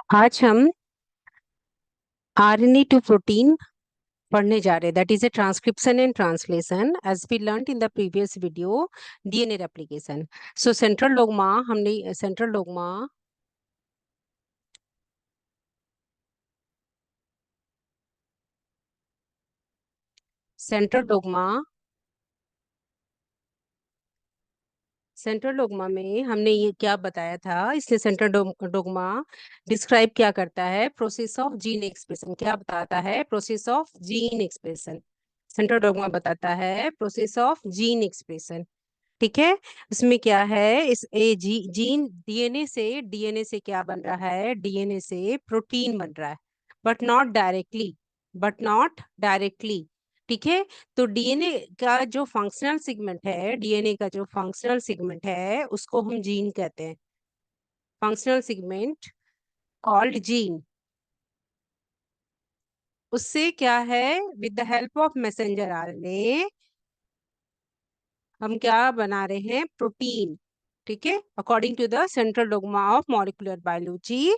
आज हम RNA to protein पढ़ने जा रहे हैं, that is a transcription and translation as we learned in the previous video DNA replication. So central dogma में हमने ये क्या बताया था, इसलिए सेंट्रल डोग्मा डिस्क्राइब क्या करता है, प्रोसेस ऑफ जीन एक्सप्रेशन। क्या बताता है? Process of gene expression. Central dogma बताता है प्रोसेस ऑफ जीन एक्सप्रेशन। ठीक है। उसमें क्या है, इस ए जी जीन डीएनए से क्या बन रहा है, डीएनए से प्रोटीन बन रहा है, but not directly, but not directly. ठीक है। तो डीएनए का जो फंक्शनल सेगमेंट है, डीएनए का जो फंक्शनल सेगमेंट है उसको हम जीन कहते हैं। Functional segment called gene. उससे क्या है, with the help of messenger RNA हम क्या बना रहे हैं, प्रोटीन। ठीक है। According to the central dogma of molecular biology,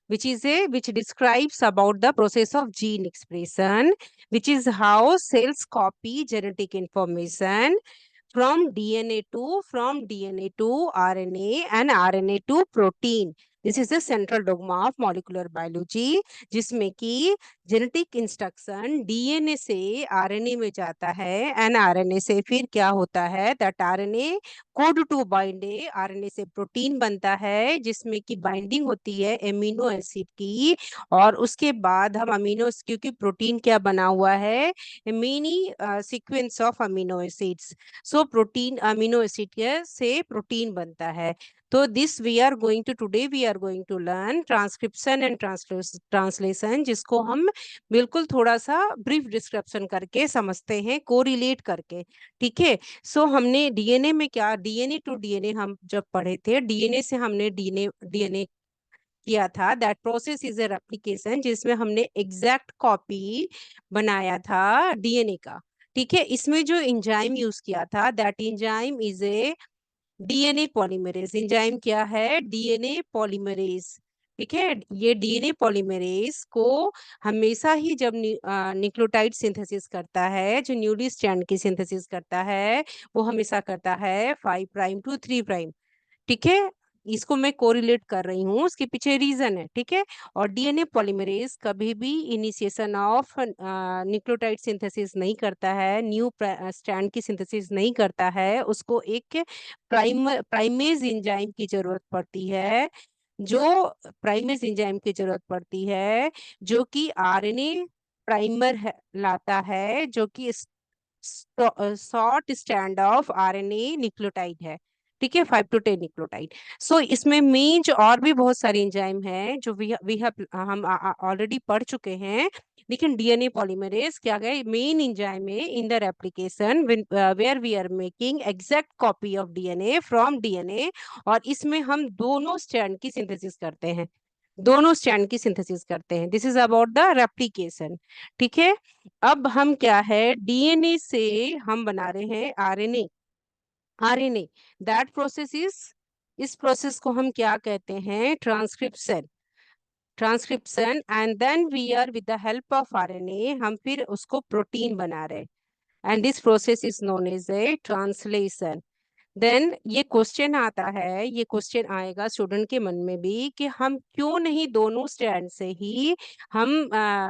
which describes about the process of gene expression, which is how cells copy genetic information from DNA to RNA and RNA to protein. This is the central dogma of molecular biology, जिसमें कि genetic instruction DNA से RNA में जाता है and RNA से फिर क्या होता है, that RNA code to bind, RNA से प्रोटीन बनता है जिसमें कि बाइंडिंग होती है एमिनो एसिड की। और उसके बाद हम अमीनो, क्योंकि प्रोटीन क्या बना हुआ है, many sequence of amino acids. So protein, amino acid से प्रोटीन बनता है। तो this we are going to today we are going to learn transcription and translation, जिसको हम बिल्कुल थोड़ा सा ब्रीफ डिस्क्रिप्शन करके समझते हैं, कोरिलेट करके। ठीक है। सो हमने डीएनए में क्या, डीएनए टू डीएनए हम जब पढ़े थे, डीएनए से हमने डीएनए डीएनए किया था, that process is a replication, जिसमें हमने एग्जैक्ट कॉपी बनाया था डीएनए का। ठीक है। इसमें जो एंजाइम यूज किया था, that enzyme is a DNA polymerase. Enzyme क्या है, डीएनए पॉलीमरेज। ठीक है। ये डीएनए पॉलीमरेज को हमेशा ही जब न्यूक्लियोटाइड सिंथेसिस करता है, जो न्यूली स्ट्रैंड की सिंथेसिस करता है, वो हमेशा करता है 5' to 3'। ठीक है। इसको मैं कोरिलेट कर रही हूँ, उसके पीछे रीजन है। ठीक है। और डीएनए पॉलीमरेज कभी भी इनिशिएशन ऑफ न्यूक्लियोटाइड सिंथेसिस नहीं करता है, न्यू स्ट्रैंड की सिंथेसिस नहीं करता है, उसको एक प्राइमेज एंजाइम की जरूरत पड़ती है, जो प्राइमेज एंजाइम की जरूरत पड़ती है, जो कि आरएनए प्राइमर लाता है, जो कि short stand of RNA nucleotide है। ठीक है। 5 to 10 न्यूक्लियोटाइड। सो इसमें मेन जो और भी बहुत सारे एंजाइम हैं जो वी हैव हम ऑलरेडी पढ़ चुके हैं, लेकिन डीएनए पॉलीमरेज क्या गए, मेन एंजाइम है in the replication where we are making exact copy of DNA from DNA. और इसमें हम दोनों स्ट्रैंड की सिंथेसिस करते हैं, दोनों स्ट्रैंड की सिंथेसिस करते हैं। This is about the replication. ठीक है। अब हम क्या है, डीएनए से हम बना रहे हैं RNA. RNA, that process is, इस प्रोसेस को हम क्या कहते हैं, transcription. Transcription and then we are with the help of RNA हम फिर उसको प्रोटीन बना रहे हैं, and this process is known as a translation. Then ये क्वेश्चन आता है, ये क्वेश्चन आएगा स्टूडेंट के मन में भी कि हम क्यों नहीं दोनों स्ट्रैंड से ही हम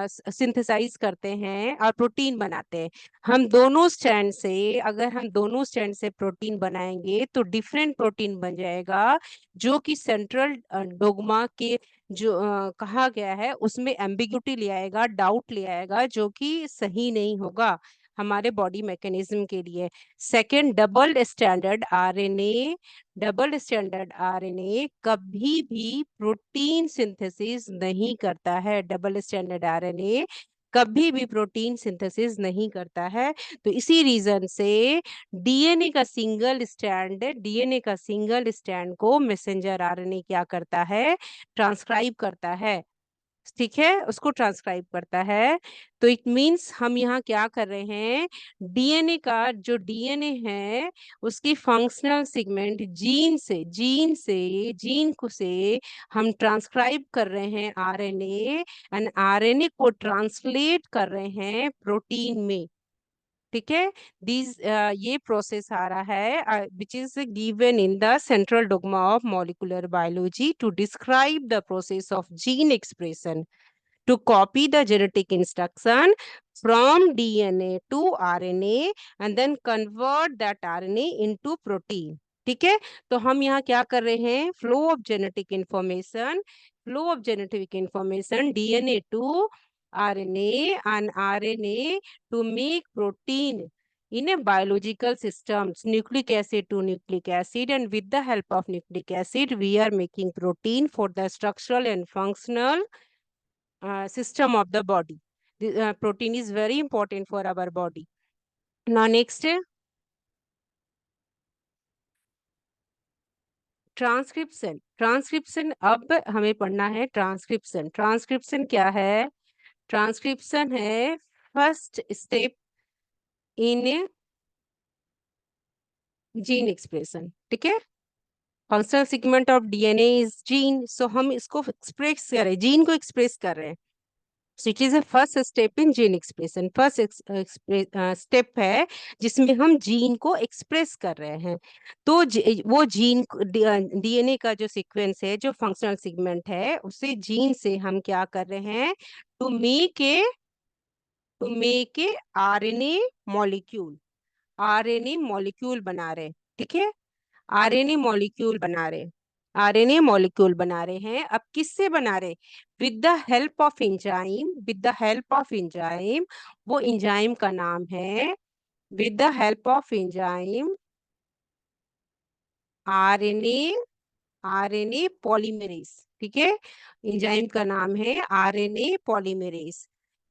सिंथेसाइज करते हैं और प्रोटीन बनाते हैं। हम दोनों स्ट्रैंड से, अगर हम दोनों स्ट्रैंड से प्रोटीन बनाएंगे तो डिफरेंट प्रोटीन बन जाएगा, जो कि सेंट्रल डोग्मा के जो कहा गया है उसमें एम्बिग्यूटी ले आएगा, डाउट ले आएगा, जो कि सही नहीं होगा हमारे बॉडी मैकेनिज्म के लिए। सेकेंड, डबल स्टैंडर्ड आरएनए कभी भी प्रोटीन सिंथेसिस नहीं करता है। डबल स्टैंडर्ड आरएनए कभी भी प्रोटीन सिंथेसिस नहीं करता है। तो इसी रीजन से डीएनए का सिंगल स्टैंड को मैसेंजर आरएनए क्या करता है, ट्रांसक्राइब करता है। ठीक है, उसको ट्रांसक्राइब करता है। तो इट मीन्स हम यहाँ क्या कर रहे हैं, डीएनए का जो डीएनए है उसकी फंक्शनल सेगमेंट जीन को से हम ट्रांसक्राइब कर रहे हैं आरएनए, एंड आरएनए को ट्रांसलेट कर रहे हैं प्रोटीन में। ठीक है, दिस ये प्रोसेस आ रहा है which is given in the central dogma of molecular biology to describe the process of gene expression to copy the genetic instruction from DNA to RNA and then convert that RNA into protein। ठीक है, तो हम यहाँ क्या कर रहे हैं, flow of genetic information DNA to RNA and RNA to make protein in a biological systems, nucleic acid to nucleic acid, and with the help of nucleic acid we are making protein for the structural and functional system of the body. The protein is very important for our body. Now next, transcription अब हमें पढ़ना है। Transcription क्या है, transcription है first step in gene expression. ठीक है, functional sequence of DNA is gene, so हम इसको एक्सप्रेस कर रहे हैं, जीन को एक्सप्रेस कर रहे हैं। So it is a first step in gene expression, first step है जिसमें हम जीन को एक्सप्रेस कर रहे हैं। तो वो जीन डीएनए का जो सीक्वेंस है, जो फंक्शनल सेगमेंट है, उसे जीन से हम क्या कर रहे हैं, to make a RNA molecule, RNA molecule बना रहे। ठीक है, आरएनए मॉलिक्यूल बना रहे, आरएनए मॉलिक्यूल बना रहे हैं। अब किससे बना रहे, with the help of enzyme, with the help of enzyme, वो एंजाइम का नाम है, with the help of enzyme RNA, RNA polymerase. ठीक है, एंजाइम का नाम है आरएनए पॉलीमरेज।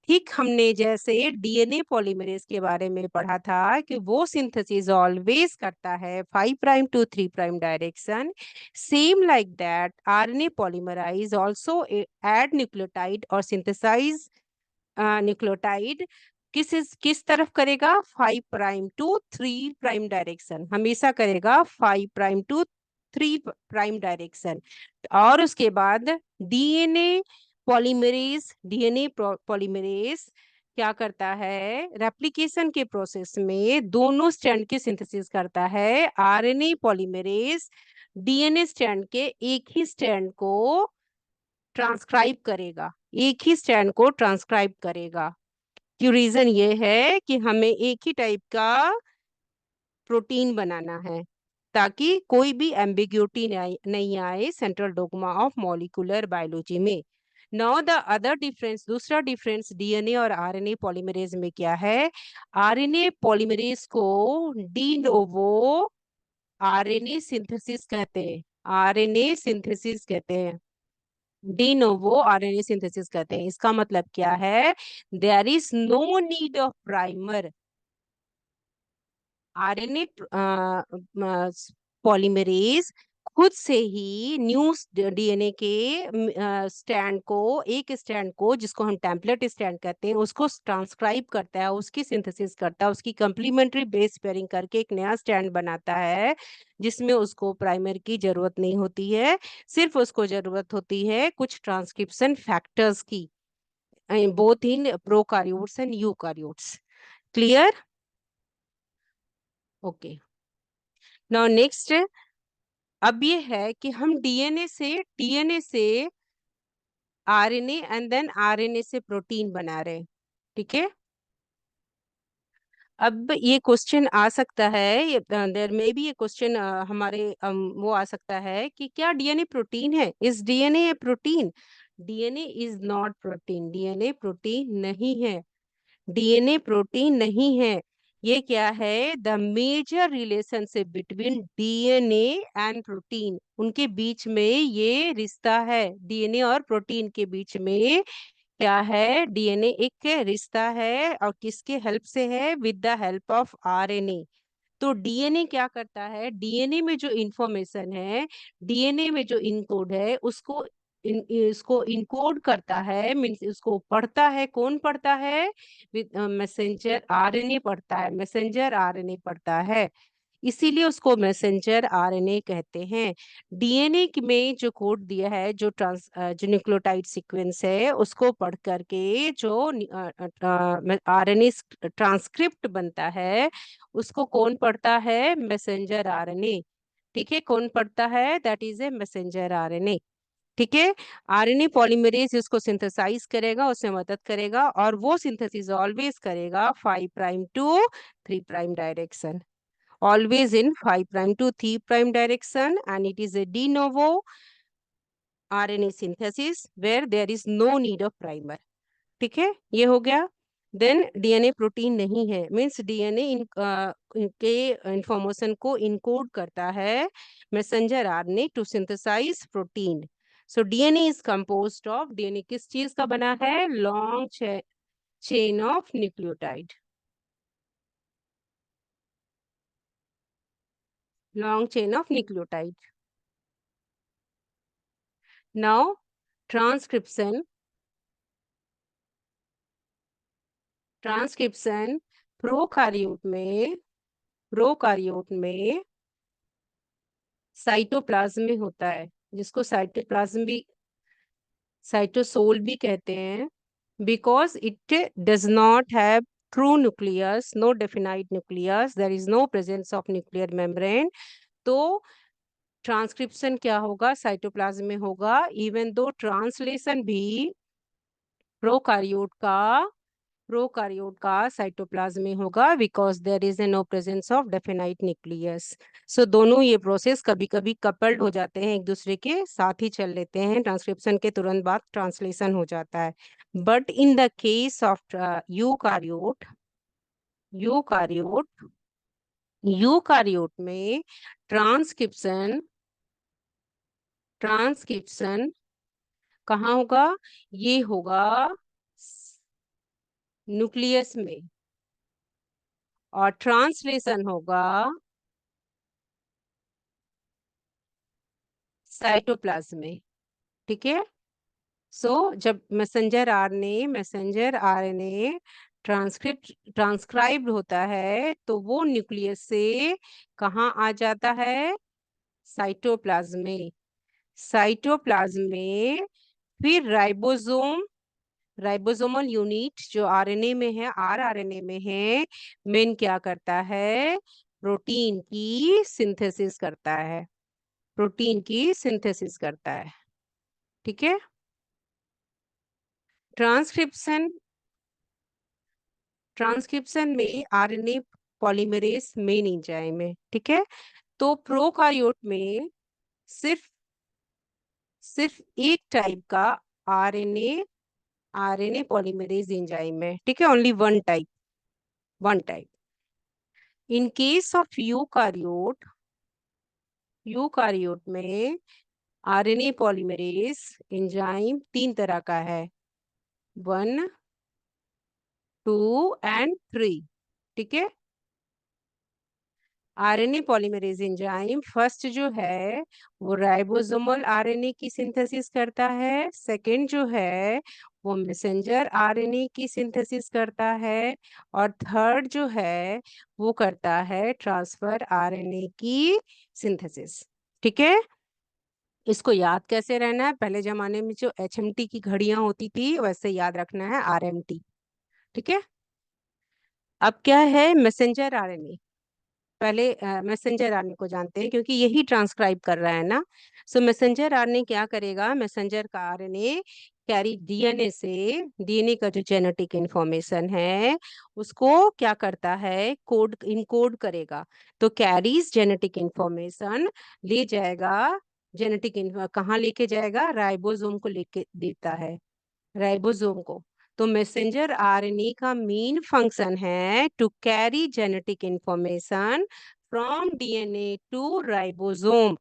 ठीक, हमने जैसे डीएनए पॉलीमरेज के बारे में पढ़ा था कि वो सिंथेसिस ऑलवेज करता है 5 prime to 3 prime direction, same like that RNA polymerase also add nucleotide और सिंथेसाइज न्यूक्लियोटाइड किस तरफ करेगा, 5 प्राइम टू 3 प्राइम डायरेक्शन, हमेशा करेगा 5 प्राइम टू 3 प्राइम डायरेक्शन। और उसके बाद डीएनए पॉलीमरेज क्या करता है, रेप्लिकेशन के प्रोसेस में दोनों स्ट्रैंड की सिंथेसिस करता है। आरएनए पॉलीमरेज डीएनए स्ट्रैंड के एक ही स्ट्रैंड को ट्रांसक्राइब करेगा, एक ही स्ट्रैंड को ट्रांसक्राइब करेगा। क्यों, रीजन ये है कि हमें एक ही टाइप का प्रोटीन बनाना है ताकि कोई भी एम्बिग्यूटी नहीं आए central dogma of molecular biology में। नाउ द अदर डिफरेंस, दूसरा डिफरेंस डीएनए और आरएनए पॉलीमरेज में क्या है, आरएनए पॉलीमरेज को डी नोवो आरएनए सिंथेसिस कहते हैं, आरएनए सिंथेसिस कहते हैं, डी नोवो आरएनए सिंथेसिस कहते हैं। इसका मतलब क्या है, there is no need of primer, RNA polymerase खुद से ही न्यू डीएनए के स्टैंड को, एक स्टैंड को जिसको हम टेम्पलेट स्टैंड कहते हैं, उसको ट्रांसक्राइब करता है, उसकी सिंथेसिस करता है, उसकी कंप्लीमेंट्री बेस पेयरिंग करके एक नया स्टैंड बनाता है जिसमें उसको प्राइमर की जरूरत नहीं होती है, सिर्फ उसको जरूरत होती है कुछ ट्रांसक्रिप्शन फैक्टर्स की, both in prokaryotes and eukaryotes. Clear, okay. Now next, अब ये है कि हम डीएनए से आरएनए एंड देन आरएनए से प्रोटीन बना रहे हैं। ठीक है, अब ये क्वेश्चन आ सकता है, देयर में भी ये क्वेश्चन हमारे वो आ सकता है कि क्या डीएनए प्रोटीन है, is DNA a protein, DNA is not protein, DNA protein नहीं है, डीएनए प्रोटीन नहीं है। ये क्या है, the major relationship between DNA and protein, उनके बीच में ये रिश्ता है, डीएनए और प्रोटीन के बीच में क्या है, डीएनए एक रिश्ता है, और किसके हेल्प से है, with the help of RNA. तो डीएनए क्या करता है, डीएनए में जो इंफॉर्मेशन है, डीएनए में जो इनकोड है, उसको इसको इनकोड करता है, मीन्स इसको पढ़ता है। कौन पढ़ता है? मैसेंजर आरएनए पढ़ता है, मैसेंजर आरएनए पढ़ता है, इसीलिए उसको मैसेंजर आरएनए कहते हैं। डीएनए में जो कोड दिया है, जो न्यूक्लियोटाइड सीक्वेंस है, उसको पढ़ करके जो आरएनए ट्रांसक्रिप्ट बनता है, उसको कौन पढ़ता है? Messenger RNA. ठीक है, कौन पढ़ता है? That is A messenger RNA. ठीक है, आरएनए पॉलीमरेज इसको सिंथेसाइज करेगा, उसमें मदद करेगा, और वो सिंथेसिस ऑलवेज करेगा 5 prime to 3 prime direction, always in 5 prime to 3 prime direction, and it is a de novo RNA synthesis where there is no need of primer. ठीक है, ये हो गया। देन डीएनए प्रोटीन नहीं है, मीन्स डीएनए के information को encode करता है messenger RNA to synthesise protein. So DNA is composed of, DNA किस चीज का बना है? Long chain of nucleotide, long chain of nucleotide. Now transcription, transcription prokaryote में साइटोप्लाज्म में होता है, जिसको साइटोप्लाज्म भी, साइटोसोल भी कहते हैं, because it does not have true nucleus, no definite nucleus, there is no presence of nuclear membrane. तो ट्रांसक्रिप्शन क्या होगा? साइटोप्लाज्म में होगा, इवन दो ट्रांसलेशन भी प्रोकारियोट का प्रोकारियोट का साइटोप्लाज्म में होगा, because there is a no presence of definite nucleus. So दोनों ये प्रोसेस कभी कभी कपल्ड हो जाते हैं, एक दूसरे के साथ ही चल लेते हैं, ट्रांसक्रिप्शन के तुरंत बाद ट्रांसलेशन हो जाता है। But in the case of eukaryote eukaryote में ट्रांसक्रिप्शन ट्रांसक्रिप्शन कहाँ होगा? ये होगा न्यूक्लियस में, और ट्रांसलेशन होगा साइटोप्लाज्म में। ठीक है, सो जब मैसेंजर आरएनए ट्रांसक्राइब्ड होता है, तो वो न्यूक्लियस से कहाँ आ जाता है? साइटोप्लाज्म में। साइटोप्लाज्म में फिर राइबोसोमल यूनिट जो आरएनए में है, आरआरएनए में है, मेन क्या करता है? प्रोटीन की सिंथेसिस करता है, प्रोटीन की सिंथेसिस करता है। ठीक है, ट्रांसक्रिप्शन ट्रांसक्रिप्शन में आरएनए पॉलीमरेज मेन एंजाइम है। ठीक है, तो प्रोकारियोट में सिर्फ सिर्फ एक टाइप का आरएनए आरएनए पॉलीमरेज एंजाइम है। ठीक है, only one type. In case of eukaryote में आरएनए पॉलीमरेज एंजाइम 3 तरह का है, 1, 2 एंड 3। ठीक है, आरएनए पॉलीमरेज एंजाइम फर्स्ट जो है वो राइबोसोमल आरएनए की सिंथेसिस करता है, सेकंड जो है वो मैसेंजर आरएनए की सिंथेसिस करता है, और थर्ड जो है वो करता है ट्रांसफर आरएनए की सिंथेसिस। ठीक है, इसको याद कैसे रहना है? पहले जमाने में जो एचएमटी की घड़ियां होती थी, वैसे याद रखना है आरएमटी। ठीक है, अब क्या है? Messenger RNA. पहले मैसेंजर आरएनए को जानते हैं, क्योंकि यही ट्रांसक्राइब कर रहा है ना। सो मैसेंजर आरएनए क्या करेगा? मैसेंजर का आरएनए कैरी डीएनए का जो जेनेटिक इंफॉर्मेशन है, उसको क्या करता है? इनकोड करेगा। तो कैरीज जेनेटिक इंफॉर्मेशन ले जाएगा, कहाँ लेके जाएगा? राइबोसोम को लेके देता है, राइबोसोम को। तो मैसेंजर आरएनए का मेन फंक्शन है to carry genetic information from DNA to ribosome,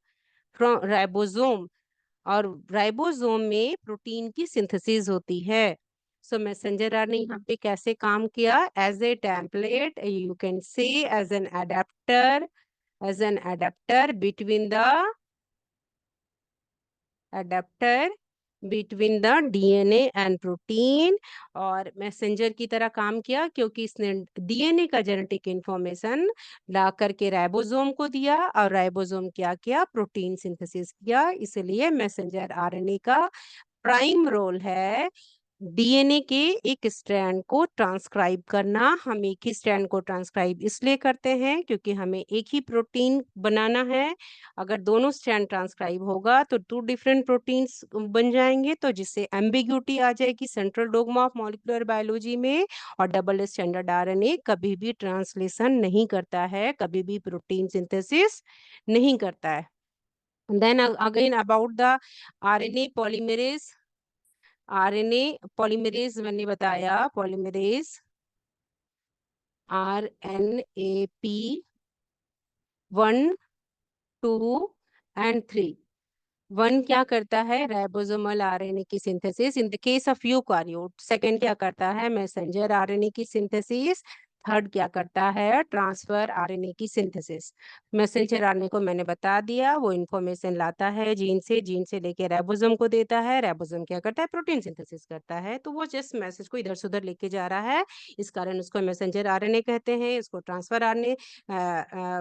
और राइबोसोम में प्रोटीन की सिंथेसिस होती है। सो मैसेंजर आरएनए यहाँ पे कैसे काम किया? As a template, you can say as an adapter between the adapter between the DNA and protein, और मैसेंजर की तरह काम किया क्योंकि इसने डीएनए का जेनेटिक इंफॉर्मेशन ला करके राइबोसोम को दिया और राइबोसोम क्या किया, प्रोटीन सिंथेसिस किया। इसलिए मैसेंजर आरएनए का प्राइम रोल है डीएनए के एक स्ट्रैंड को ट्रांसक्राइब करना। हम एक ही स्ट्रैंड को ट्रांसक्राइब इसलिए करते हैं क्योंकि हमें एक ही प्रोटीन बनाना है। अगर दोनों स्ट्रैंड ट्रांसक्राइब होगा तो 2 डिफरेंट प्रोटीन्स बन जाएंगे, तो जिससे एम्बिग्यूटी आ जाएगी central dogma of molecular biology में। और डबल स्टैंडर्ड आरएनए कभी भी ट्रांसलेशन नहीं करता है, कभी भी प्रोटीन सिंथेसिस नहीं करता है। Then again about the RNA polymerase. RNA polymerase मैंने बताया, पॉलीमरेज RNAP 1, 2 एंड 3। 1 क्या करता है, राइबोसोमल आरएनए की synthesis in the case of eukaryote. Second क्या करता है, मैसेंजर आरएनए की सिंथेसिस। थर्ड क्या करता है, ट्रांसफर आरएनए की सिंथेसिस। मैसेंजर आरएनए को मैंने बता दिया, वो इंफॉर्मेशन लाता है जीन से, जीन से लेके राइबोसोम को देता है, राइबोसोम क्या करता है, प्रोटीन सिंथेसिस करता है। तो वो जस्ट मैसेज को इधर से उधर लेके जा रहा है, इस कारण उसको मैसेंजर आरएनए कहते हैं। इसको ट्रांसफर आरएनए,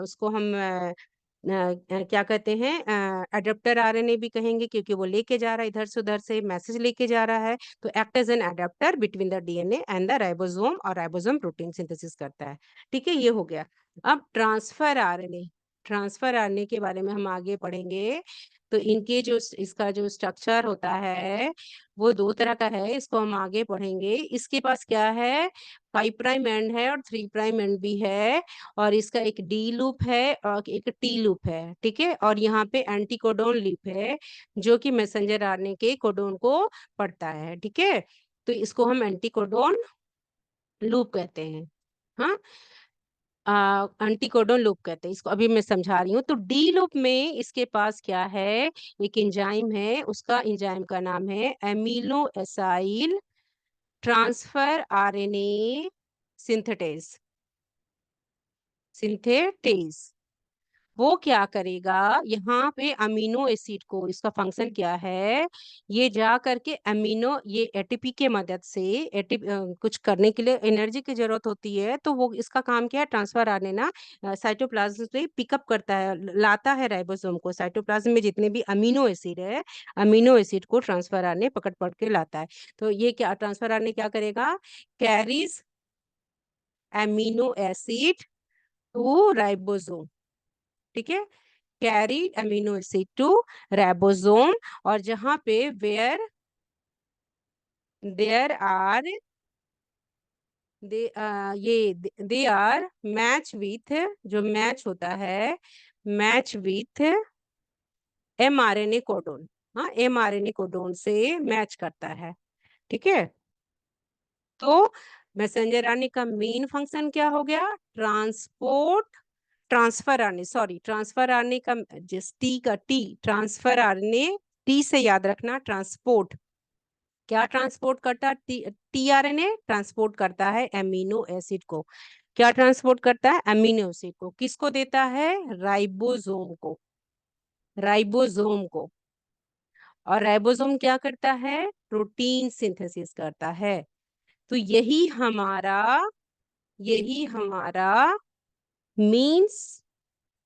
उसको हम क्या कहते हैं, एडेप्टर आरएनए भी कहेंगे क्योंकि वो लेके जा रहा है, इधर से उधर से मैसेज लेके जा रहा है। तो act as an adapter between the DNA and the ribosome, और राइबोसोम प्रोटीन सिंथेसिस करता है। ठीक है, ये हो गया। अब ट्रांसफर आरएनए, ट्रांसफर आरएनए के बारे में हम आगे पढ़ेंगे। तो इनके जो इसका जो स्ट्रक्चर होता है वो 2 तरह का है, इसको हम आगे पढ़ेंगे। इसके पास क्या है, 5 प्राइम एंड है और 3 प्राइम एंड भी है, और इसका एक डी लूप है और एक टी लूप है। ठीक है, और यहाँ पे एंटी कोडोन लूप है जो कि मैसेंजर आरएनए के कोडोन को पढ़ता है। ठीक है, तो इसको हम एंटी कोडोन लूप कहते हैं। हाँ, एंटीकोडोन लूप कहते हैं इसको, अभी मैं समझा रही हूँ। तो डी लूप में इसके पास क्या है, एक एंजाइम है, उसका एंजाइम का नाम है amino acyl transfer RNA synthetase. Synthetase वो क्या करेगा, यहाँ पे अमीनो एसिड को, इसका फंक्शन क्या है, ये जा करके अमीनो, ये एटीपी के मदद से एटीपी कुछ करने के लिए एनर्जी की जरूरत होती है, तो वो इसका काम क्या है, ट्रांसफर आरएनए ना साइटोप्लाज्म से पिकअप करता है, लाता है राइबोसोम को। साइटोप्लाज्म में जितने भी अमीनो एसिड है, अमीनो एसिड को ट्रांसफर आरएनए पकड़ पकड़ के लाता है। तो ये क्या ट्रांसफर आरएनए क्या करेगा, carries amino acid to ribosome. ठीक है, carry amino acid to ribosome, और जहां पे वेयर देयर आर दे ये दे आर मैच विथ, जो मैच होता है, मैच विथ mRNA कोडोन। हाँ, mRNA कोडोन से मैच करता है। ठीक है, तो मैसेंजर आरएनए का मेन फंक्शन क्या हो गया, transport, transfer RNA, sorry transfer RNA का जिस टी का टी, ट्रांसफर आरएनए, टी से याद रखना, ट्रांसपोर्ट क्या ट्रांसपोर्ट करता है, टीआरएनए ट्रांसपोर्ट करता है एमिनो एसिड को। क्या ट्रांसपोर्ट करता है, एमिनो एसिड को। किसको देता है, राइबोसोम को, राइबोसोम को। और राइबोसोम क्या करता है, प्रोटीन सिंथेसिस करता है। तो यही हमारा means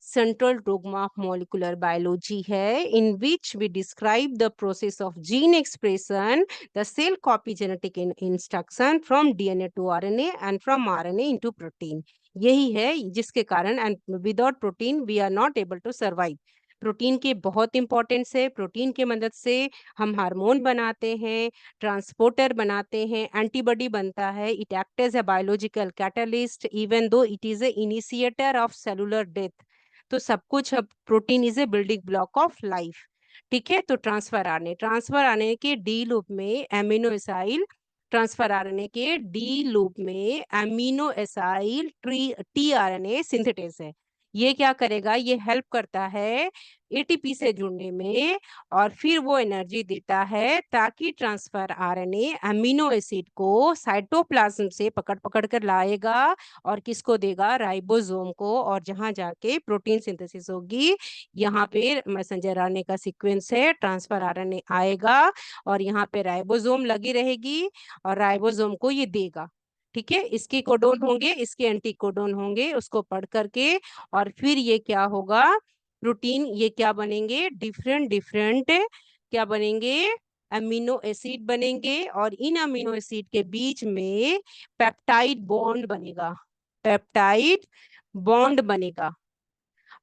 central dogma of molecular biology है, in which we describe the process of gene expression, the cell copy genetic instruction from DNA to RNA and from RNA into protein। यही है जिसके कारण, and without protein we are not able to survive। Protein के बहुत importance है, protein के मदद से हम हार्मोन बनाते हैं, ट्रांसपोर्टर बनाते हैं, एंटीबॉडी बनता है, it act as a biological catalyst even though it is a initiator of cellular death. तो सब कुछ, अब protein is a building block of life. ठीक है, तो ट्रांसफर आरएनए के डी लूप में एमिनो एसाइल, ट्रांसफर आरएनए के डी लूप में amino acyl T RNA synthetase है। ये क्या करेगा, ये हेल्प करता है एटीपी से जुड़ने में, और फिर वो एनर्जी देता है ताकि ट्रांसफर आरएनए अमीनो एसिड को साइटोप्लाज्म से पकड़ पकड़ कर लाएगा और किसको देगा, राइबोसोम को, और जहां जाके प्रोटीन सिंथेसिस होगी। यहाँ पे मैसेंजर आरएनए का सीक्वेंस है, ट्रांसफर आरएनए आएगा और यहाँ पे राइबोसोम लगी रहेगी और राइबोसोम को ये देगा। ठीक है, इसके कोडोन होंगे, इसके एंटी कोडोन होंगे, उसको पढ़ करके और फिर ये क्या होगा, प्रोटीन ये क्या बनेंगे, डिफरेंट डिफरेंट क्या बनेंगे, अमीनो एसिड बनेंगे, और इन अमीनो एसिड के बीच में पेप्टाइड बॉन्ड बनेगा, पेप्टाइड बॉन्ड बनेगा।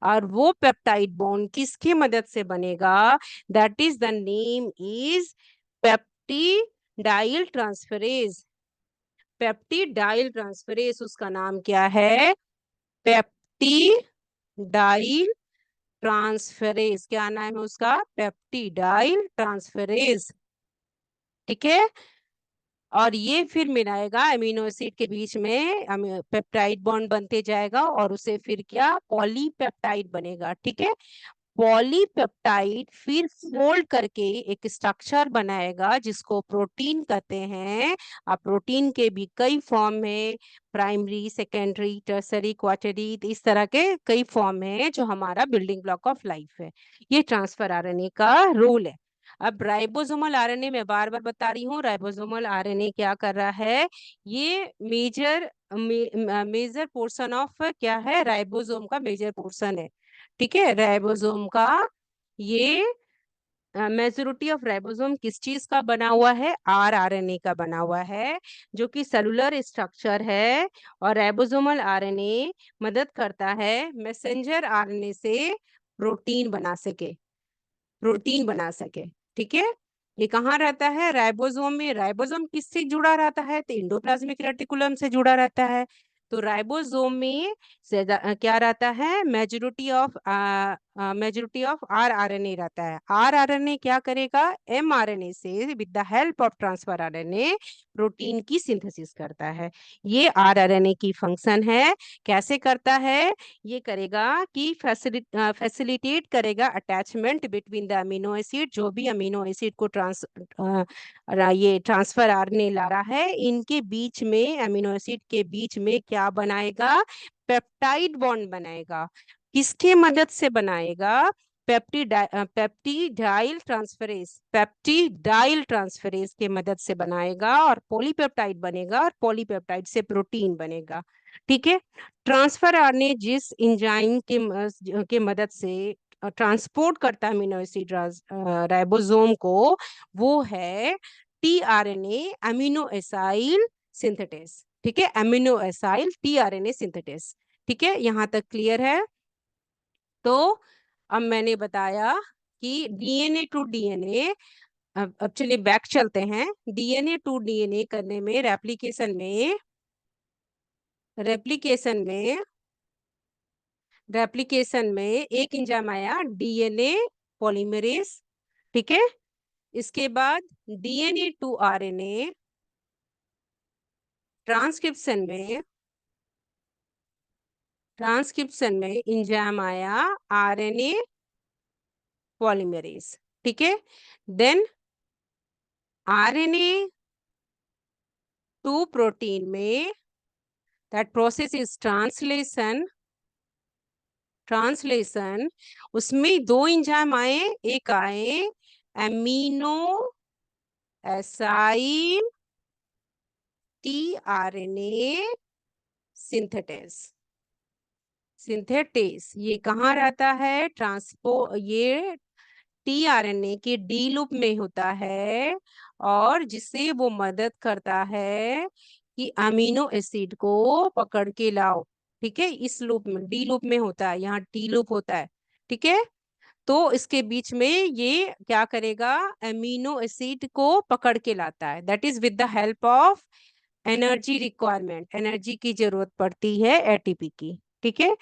और वो पेप्टाइड बॉन्ड किसकी मदद से बनेगा, that is the name is peptidyl transferase. Peptidyl transferase उसका नाम क्या है, पेप्टिडाइल ट्रांसफरेज, क्या नाम है उसका, पेप्टिडाइल ट्रांसफरेज। ठीक है, और ये फिर मिलाएगा अमीनो एसिड के बीच में, पेप्टाइड बॉन्ड बनते जाएगा और उसे फिर क्या, पॉलीपेप्टाइड बनेगा। ठीक है, पॉलीपेप्टाइड फिर फोल्ड करके एक स्ट्रक्चर बनाएगा जिसको प्रोटीन कहते हैं। अब प्रोटीन के भी कई फॉर्म है, प्राइमरी, सेकेंडरी, टर्सरी, क्वार्टरी, इस तरह के कई फॉर्म है जो हमारा बिल्डिंग ब्लॉक ऑफ लाइफ है। ये ट्रांसफर आरएनए का रोल है। अब राइबोसोमल आरएनए में बार बार बता रही हूँ, राइबोसोमल आरएनए क्या कर रहा है, ये मेजर पोर्शन ऑफ क्या है, राइबोसोम का मेजर पोर्शन है। ठीक है, राइबोसोम का ये मेजोरिटी ऑफ राइबोसोम किस चीज का बना हुआ है, आरएनए का बना हुआ है, जो कि सेलुलर स्ट्रक्चर है। और राइबोसोमल आरएनए मदद करता है मैसेंजर आरएनए से प्रोटीन बना सके, प्रोटीन बना सके। ठीक है, ये कहाँ रहता है, राइबोसोम में। राइबोसोम किससे जुड़ा रहता है, तो एंडोप्लाज्मिक रेटिकुलम से जुड़ा रहता है। तो राइबोसोम में क्या रहता है, मेजोरिटी ऑफ आरएनए रहता है। आरएनए क्या करेगा, एमआरएनए से with the help of transfer RNA protein की सिंथेसिस करता है। ये आरएनए की फंक्शन है। कैसे करता है, ये करेगा कि फैसिलिटेट करेगा attachment between the amino acid, जो भी अमीनो एसिड को ये ट्रांसफर आरएनए ला रहा है, इनके बीच में, अमीनो एसिड के बीच में क्या बनाएगा, पेप्टाइड बॉन्ड बनाएगा। किसके मदद से बनाएगा, पेप्टिडाइल ट्रांसफरेज, पेप्टिडाइल ट्रांसफरेज के मदद से बनाएगा और पॉलीपेप्टाइड बनेगा और पॉलीपेप्टाइड से प्रोटीन बनेगा। ठीक है, ट्रांसफर आरएनए जिस एंजाइम के मदद से ट्रांसपोर्ट करता है अमीनो एसिड राइबोसोम को, वो है टीआरएनए, अमीनो एसाइल सिंथेटेस। ठीक है, अमीनो एसाइल टीआरएनए सिंथेटेस। ठीक है, यहाँ तक क्लियर है। तो अब मैंने बताया कि डीएनए टू डीएनए, अब चलिए बैक चलते हैं। डीएनए टू डीएनए करने में, रेप्लिकेशन में एक एंजाइम आया, डीएनए पॉलीमरेज। ठीक है, इसके बाद डीएनए टू आरएनए ट्रांसक्रिप्शन में एंजाइम आया, आरएनए पॉलीमरेज। ठीक है, देन आरएनए टू प्रोटीन में, दैट प्रोसेस इज ट्रांसलेशन। उसमें दो एंजाइम आए, एक आए एमिनो एसाइल टीआरएनए सिंथेटेस। ये कहाँ रहता है, ये टीआरएनए के डी लूप में होता है, और जिससे वो मदद करता है कि अमीनो एसिड को पकड़ के लाओ। ठीक है, इस लूप में, डी लूप में होता है, यहाँ टी लूप होता है। ठीक है, तो इसके बीच में ये क्या करेगा, अमीनो एसिड को पकड़ के लाता है, that is with the help of energy requirement, energy की जरूरत पड़ती है एटीपी की। ठीक है,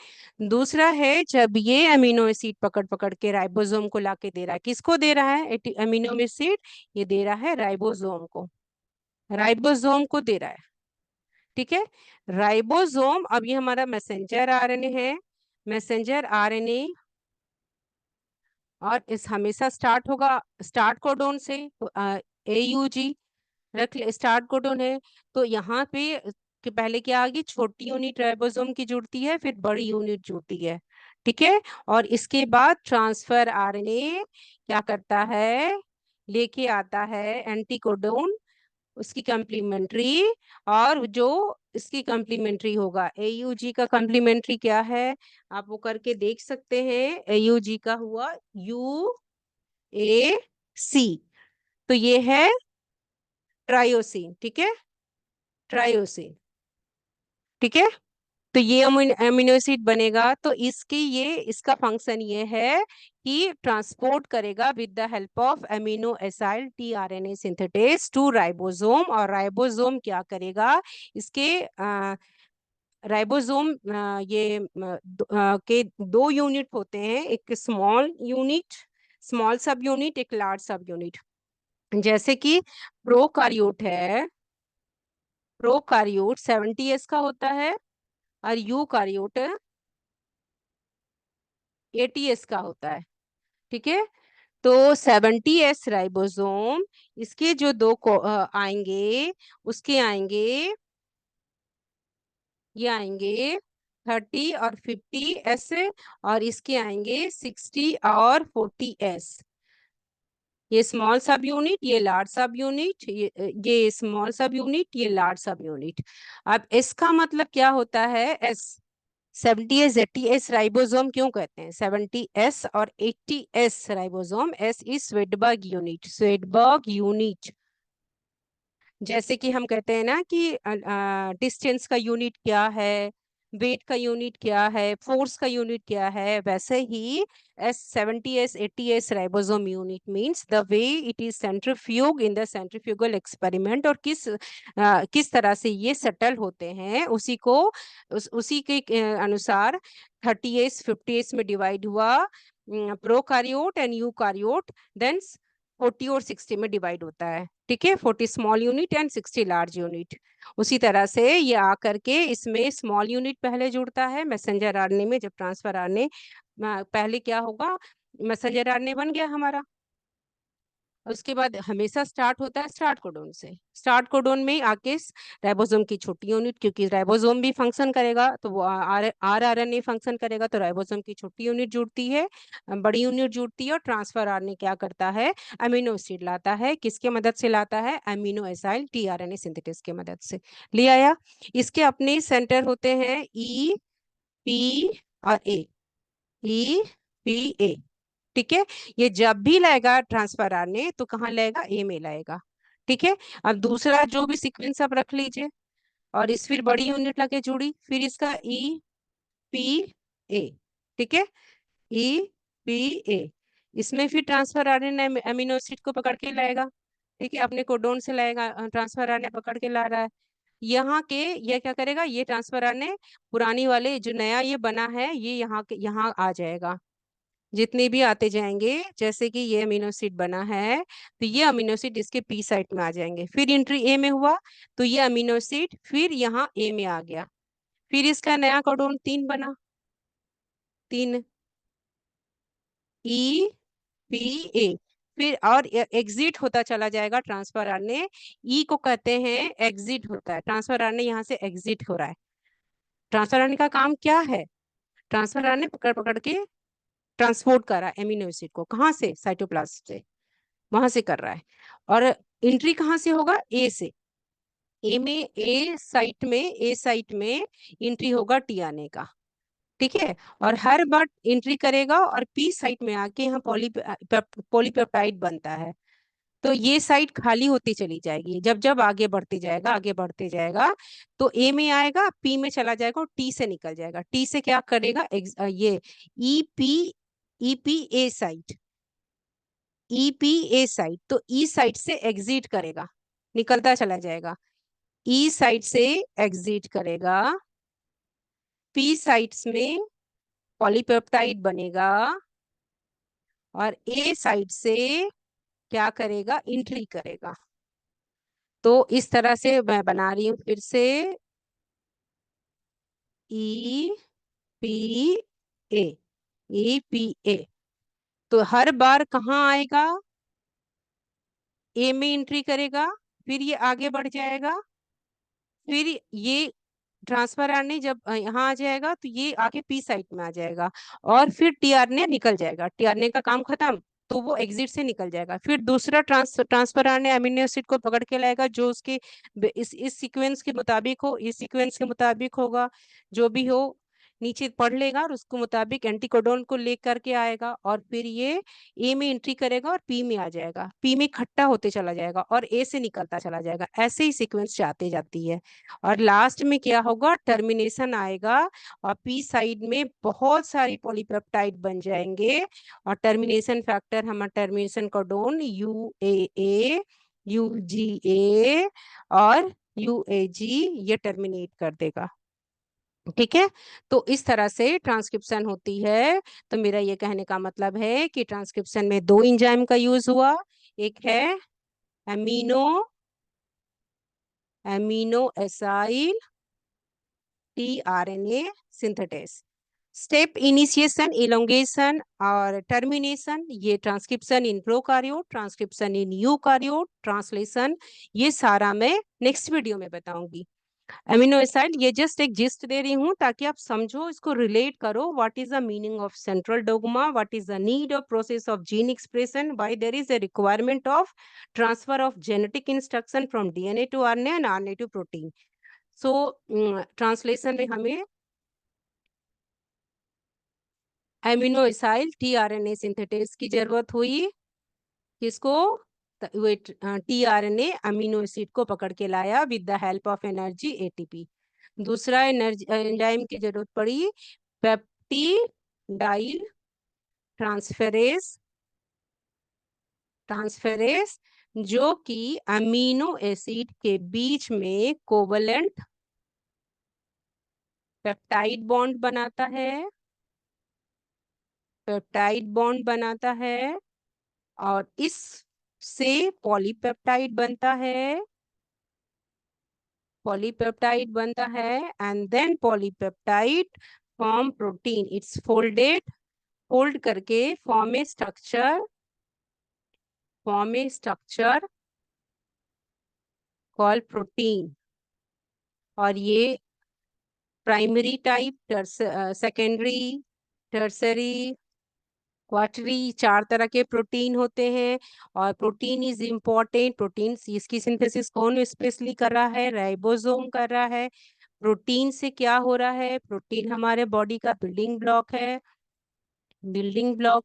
दूसरा है जब ये अमीनो एसिड पकड़ पकड़ के राइबोसोम को लाके दे रहा है, किसको दे रहा है अमीनो एसिड, ये दे रहा है राइबोसोम को, राइबोसोम को दे रहा है। ठीक है, राइबोसोम, अब ये हमारा मैसेंजर आरएनए है, मैसेंजर आरएनए, और इस हमेशा स्टार्ट होगा स्टार्ट कोडोन से, तो AUG रख ले, स्टार्ट कोडोन है। तो यहाँ पे कि पहले क्या आगे छोटी यूनिट राइबोसोम की जुड़ती है, फिर बड़ी यूनिट जुड़ती है, ठीक है। और इसके बाद ट्रांसफर आरएनए क्या करता है, लेके आता है एंटीकोडोन, उसकी कम्प्लीमेंट्री, और जो इसकी कम्प्लीमेंट्री होगा AUG का कम्प्लीमेंट्री क्या है, आप वो करके देख सकते हैं। AUG का हुआ UAC, तो ये है ट्रायोसिन, ठीक है, ट्रायोसिन, ठीक है। तो ये अमीनो एसिड बनेगा, तो इसका फंक्शन ये है कि ट्रांसपोर्ट करेगा with the help of amino acyl tRNA synthetase to ribosome, और राइबोसोम क्या करेगा, इसके राइबोसोम के दो यूनिट होते हैं, एक स्मॉल यूनिट, स्मॉल सब यूनिट, एक लार्ज सब यूनिट। जैसे कि प्रोकार्योट है, प्रोकार्योट 70S का होता है, और यूकार्योट 80S का होता है, ठीक है। तो 70S राइबोसोम, इसके जो दो आएंगे, उसके आएंगे, ये आएंगे 30 और 50S, और इसके आएंगे 60 और 40S। ये स्मॉल सब यूनिट, ये लार्ज सब यूनिट, ये स्मॉल सब यूनिट, ये लार्ज सब यूनिट। अब इसका मतलब क्या होता है, एस 70S 80S राइबोसोम क्यों कहते हैं 70S और 80S ribosome, S is Svedberg unit, Svedberg unit. जैसे कि हम कहते हैं ना कि डिस्टेंस का यूनिट क्या है, वेट का यूनिट क्या है, फोर्स का यूनिट क्या है, वैसे ही S70S 80S ribosome unit means the way it is centrifuge in the centrifugal experiment, और किस तरह से ये सेटल होते हैं, उसी के अनुसार 30S 50S में डिवाइड हुआ प्रोकार्योट एंड यूकार्योट, देन 40 और 60 में डिवाइड होता है, ठीक है। 40 small unit and 60 large unit. उसी तरह से ये आकर के इसमें स्मॉल यूनिट पहले जुड़ता है मैसेंजर आरएनए में, जब ट्रांसफर आरएनए पहले क्या होगा, मैसेंजर आरएनए बन गया हमारा, उसके बाद हमेशा स्टार्ट होता है स्टार्ट कोडोन से, स्टार्ट कोडोन में आके राइबोसोम की छोटी यूनिट, क्योंकि राइबोसोम भी फंक्शन करेगा तो वो आरएनए फंक्शन करेगा, तो राइबोसोम की छोटी यूनिट जुड़ती है, बड़ी यूनिट जुड़ती है, और ट्रांसफर आरएनए क्या करता है, अमीनो एसिड लाता है, किसके मदद से लाता है, अमीनो एसाइल tRNA सिंथेसिस के मदद से ले आया। इसके अपने सेंटर होते हैं E, P और E, P, A, ठीक है। ये जब भी लाएगा ट्रांसफर आरएनए तो कहाँ लाएगा, ए में लाएगा, ठीक है। अब दूसरा जो भी सीक्वेंस आप रख लीजिए, और इस फिर बड़ी यूनिट लगे जुड़ी, फिर इसका E, P, A, ठीक है, E, P, A, इसमें फिर ट्रांसफर आरएनए अमीनो एसिड को पकड़ के लाएगा, ठीक है, अपने कोडोन से लाएगा, ट्रांसफर आरएनए पकड़ के ला रहा है। यहाँ के ये क्या करेगा, ये ट्रांसफर आरएनए पुरानी वाले जो नया ये बना है, ये यहाँ आ जाएगा, जितने भी आते जाएंगे, जैसे कि ये अमीनो एसिड बना है, तो ये अमीनो एसिड इसके पी साइट में आ जाएंगे, फिर एंट्री ए में हुआ, तो ये अमीनो एसिड फिर यहाँ ए में आ गया, फिर इसका नया कोडोन 3 बना, 3 E, P, A, फिर और एग्जिट होता चला जाएगा ट्रांसफर आरएनए, ई को कहते हैं एग्जिट होता है, ट्रांसफर आरएनए यहाँ से एग्जिट हो रहा है। ट्रांसफर आरएनए का काम क्या है, ट्रांसफर आरएनए पकड़ पकड़ के ट्रांसपोर्ट कर रहा है एमिनो एसिड को, कहाँ से, साइटोप्लाज्म से, वहां से कर रहा है। और एंट्री कहाँ से होगा, ए से, ए साइट में एंट्री होगा टीआरएनए का, ठीक है। और हर बार एंट्री करेगा और पी साइट में आके यहाँ पॉलीपेप्टाइड बनता है, तो ये साइट खाली होती चली जाएगी, जब जब आगे बढ़ते जाएगा, तो ए में आएगा, पी में चला जाएगा, और टी से निकल जाएगा, टी से क्या करेगा, ये EP EPA site, EPA site, तो ई साइट से एग्जिट करेगा, निकलता चला जाएगा, ई साइट से एग्जिट करेगा, पी साइट्स में पॉलीपेप्टाइड बनेगा, और ए साइट से क्या करेगा, एंट्री करेगा। तो इस तरह से मैं बना रही हूं फिर से, E, P, ए, APA। तो हर बार कहाँ आएगा, ए में एंट्री करेगा, फिर ये आगे बढ़ जाएगा, फिर ये ट्रांसफर आरने जब यहाँ आ जाएगा तो ये आके पी साइट में आ जाएगा, और फिर टीआरएनए निकल जाएगा, टीआरएनए का काम खत्म, तो वो एग्जिट से निकल जाएगा। फिर दूसरा ट्रांसफर आरने अमीनो एसिड को पकड़ के लाएगा, जो उसके इस सीक्वेंस के मुताबिक हो, इस सीक्वेंस के मुताबिक होगा, जो भी हो नीचे पढ़ लेगा, और उसके मुताबिक एंटीकोडोन को लेकर के आएगा, और फिर ये ए में एंट्री करेगा और पी में आ जाएगा, पी में इकट्ठा होते चला जाएगा और ए से निकलता चला जाएगा। ऐसे ही सीक्वेंस जाते जाती है, और लास्ट में क्या होगा, टर्मिनेशन आएगा, और पी साइड में बहुत सारी पॉलीपेप्टाइड बन जाएंगे, और टर्मिनेशन फैक्टर हमारा टर्मिनेशन कोडोन UAA, UGA और UAG ये टर्मिनेट कर देगा। ठीक है, तो इस तरह से ट्रांसक्रिप्शन होती है। तो मेरा ये कहने का मतलब है कि ट्रांसक्रिप्शन में दो एंजाइम का यूज हुआ, एक है amino acyl tRNA synthetase. Step initiation, elongation और टर्मिनेशन, ये transcription in prokaryote, transcription in eukaryote, translation, ये सारा मैं नेक्स्ट वीडियो में बताऊंगी। अमीनो एसिड ये जस्ट एक जिस्ट दे रही हूँ ताकि आप समझो, इसको रिलेट करो, what is the meaning of central dogma, what is the need of process of gene expression, why there is a requirement of transfer of genetic instruction from DNA to RNA and RNA to protein. So translation में हमें amino acyl tRNA synthetase की जरूरत हुई, किसको, tRNA amino acid को पकड़ के लाया with the help of energy ATP। दूसरा एनर्जी एंजाइम की जरूरत पड़ी, पेप्टिडाइल ट्रांसफेरेज ट्रांसफेरेज जो कि अमीनो एसिड के बीच में कोवलेंट पेप्टाइड बॉन्ड बनाता है, पेप्टाइड बॉन्ड बनाता है, और इस से पॉलीपेप्टाइड बनता है, पॉलीपेप्टाइड बनता है, and then polypeptide form protein, it's folded, fold करके form a structure call protein. और ये primary type, secondary, tertiary, quaternary, चार तरह के प्रोटीन होते हैं। और प्रोटीन इज इम्पोर्टेंट, प्रोटीन इसकी सिंथेसिस कौन स्पेशली कर रहा है, राइबोसोम कर रहा है। प्रोटीन से क्या हो रहा है, प्रोटीन हमारे बॉडी का बिल्डिंग ब्लॉक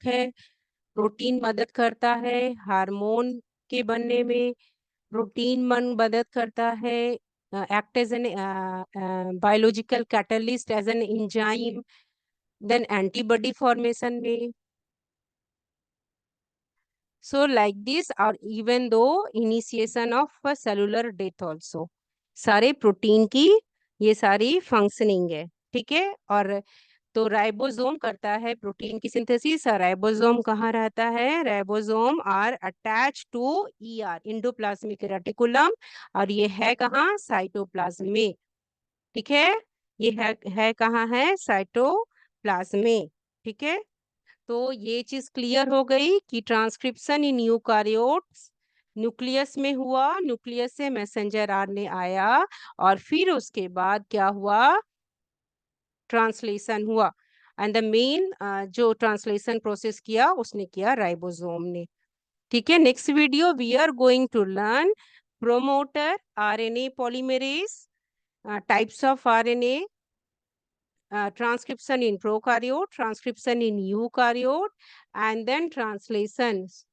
है। प्रोटीन मदद करता है हार्मोन के बनने में, प्रोटीन मदद करता है act as an biological catalyst, as an enzyme, then antibody formation में। So like this, or even though initiation of a cellular death also, सारे प्रोटीन की ये सारी फंक्शनिंग है। ठीक है, और तो राइबोसोम करता है प्रोटीन की सिंथेसिस। राइबोसोम कहाँ रहता है, ribosome are attach to ER, endoplasmic reticulum, और ये है कहाँ, साइटोप्लाज्म में। ठीक है, ये है कहाँ है, साइटोप्लाज्म में। ठीक है, तो ये चीज क्लियर हो गई कि ट्रांसक्रिप्शन इन यूकारियोट्स न्यूक्लियस में हुआ, न्यूक्लियस से मैसेंजर आरएनए आया, और फिर उसके बाद क्या हुआ, ट्रांसलेशन हुआ, एंड द मेन जो ट्रांसलेशन प्रोसेस किया उसने किया राइबोसोम ने। ठीक है, next video we are going to learn promoter RNA polymerase, types of RNA, transcription in prokaryote, transcription in eukaryote, and then translations